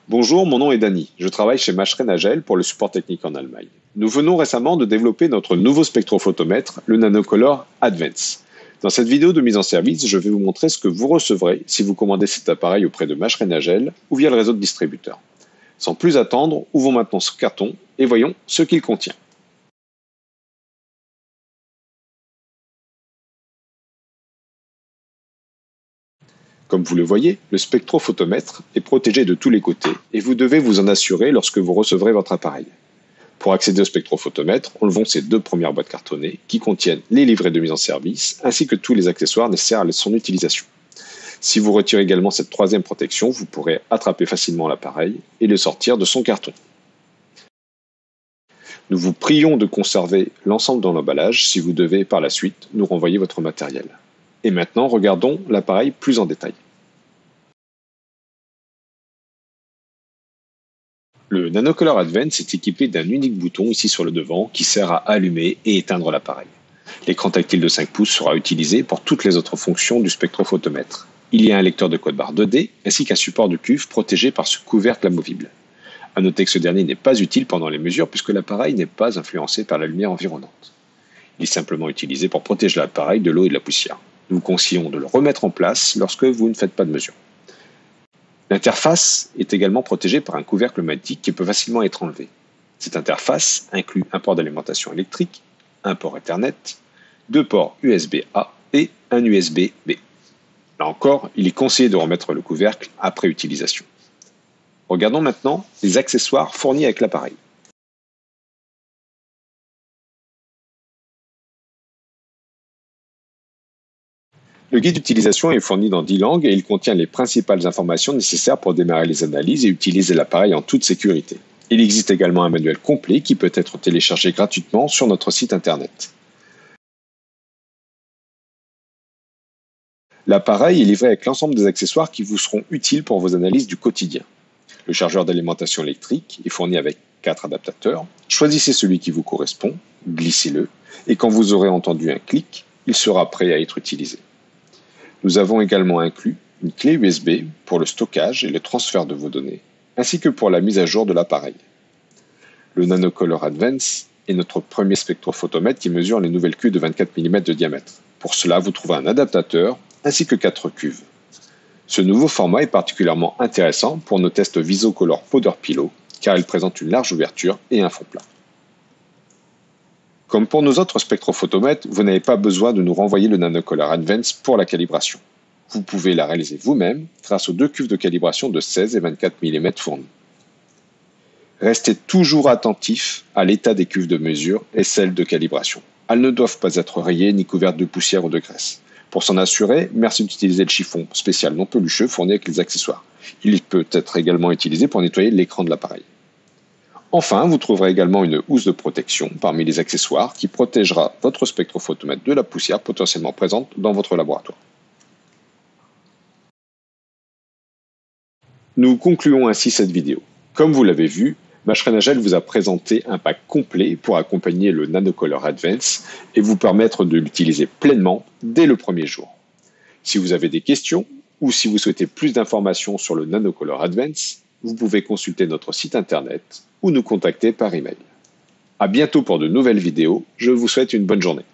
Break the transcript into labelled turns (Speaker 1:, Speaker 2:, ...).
Speaker 1: Bonjour, mon nom est Dany. Je travaille chez Maschrenagel pour le support technique en Allemagne. Nous venons récemment de développer notre nouveau spectrophotomètre, le Nanocolor Advance. Dans cette vidéo de mise en service, je vais vous montrer ce que vous recevrez si vous commandez cet appareil auprès de Maschrenagel ou via le réseau de distributeurs. Sans plus attendre, ouvrons maintenant ce carton et voyons ce qu'il contient. Comme vous le voyez, le spectrophotomètre est protégé de tous les côtés et vous devez vous en assurer lorsque vous recevrez votre appareil. Pour accéder au spectrophotomètre, enlevons ces deux premières boîtes cartonnées qui contiennent les livrets de mise en service ainsi que tous les accessoires nécessaires à son utilisation. Si vous retirez également cette troisième protection, vous pourrez attraper facilement l'appareil et le sortir de son carton. Nous vous prions de conserver l'ensemble dans l'emballage si vous devez par la suite nous renvoyer votre matériel. Et maintenant, regardons l'appareil plus en détail. Le Nanocolor Advance est équipé d'un unique bouton ici sur le devant qui sert à allumer et éteindre l'appareil. L'écran tactile de 5 pouces sera utilisé pour toutes les autres fonctions du spectrophotomètre. Il y a un lecteur de code barre 2D ainsi qu'un support de cuve protégé par ce couvercle amovible. À noter que ce dernier n'est pas utile pendant les mesures puisque l'appareil n'est pas influencé par la lumière environnante. Il est simplement utilisé pour protéger l'appareil de l'eau et de la poussière. Nous vous conseillons de le remettre en place lorsque vous ne faites pas de mesure. L'interface est également protégée par un couvercle magnétique qui peut facilement être enlevé. Cette interface inclut un port d'alimentation électrique, un port Ethernet, deux ports USB-A et un USB-B. Là encore, il est conseillé de remettre le couvercle après utilisation. Regardons maintenant les accessoires fournis avec l'appareil. Le guide d'utilisation est fourni dans 10 langues et il contient les principales informations nécessaires pour démarrer les analyses et utiliser l'appareil en toute sécurité. Il existe également un manuel complet qui peut être téléchargé gratuitement sur notre site internet. L'appareil est livré avec l'ensemble des accessoires qui vous seront utiles pour vos analyses du quotidien. Le chargeur d'alimentation électrique est fourni avec 4 adaptateurs. Choisissez celui qui vous correspond, glissez-le et quand vous aurez entendu un clic, il sera prêt à être utilisé. Nous avons également inclus une clé USB pour le stockage et le transfert de vos données, ainsi que pour la mise à jour de l'appareil. Le Nanocolor Advance est notre premier spectrophotomètre qui mesure les nouvelles cuves de 24 mm de diamètre. Pour cela, vous trouverez un adaptateur ainsi que 4 cuves. Ce nouveau format est particulièrement intéressant pour nos tests VisoColor Powder Pillow, car il présente une large ouverture et un fond plat. Comme pour nos autres spectrophotomètres, vous n'avez pas besoin de nous renvoyer le Nanocolor Advance pour la calibration. Vous pouvez la réaliser vous-même grâce aux deux cuves de calibration de 16 et 24 mm fournies. Restez toujours attentif à l'état des cuves de mesure et celles de calibration. Elles ne doivent pas être rayées ni couvertes de poussière ou de graisse. Pour s'en assurer, merci d'utiliser le chiffon spécial non pelucheux fourni avec les accessoires. Il peut être également utilisé pour nettoyer l'écran de l'appareil. Enfin, vous trouverez également une housse de protection parmi les accessoires qui protégera votre spectrophotomètre de la poussière potentiellement présente dans votre laboratoire. Nous concluons ainsi cette vidéo. Comme vous l'avez vu, Maschrenagel vous a présenté un pack complet pour accompagner le Nanocolor Advance et vous permettre de l'utiliser pleinement dès le premier jour. Si vous avez des questions ou si vous souhaitez plus d'informations sur le Nanocolor Advance, vous pouvez consulter notre site internet ou nous contacter par email. À bientôt pour de nouvelles vidéos. Je vous souhaite une bonne journée.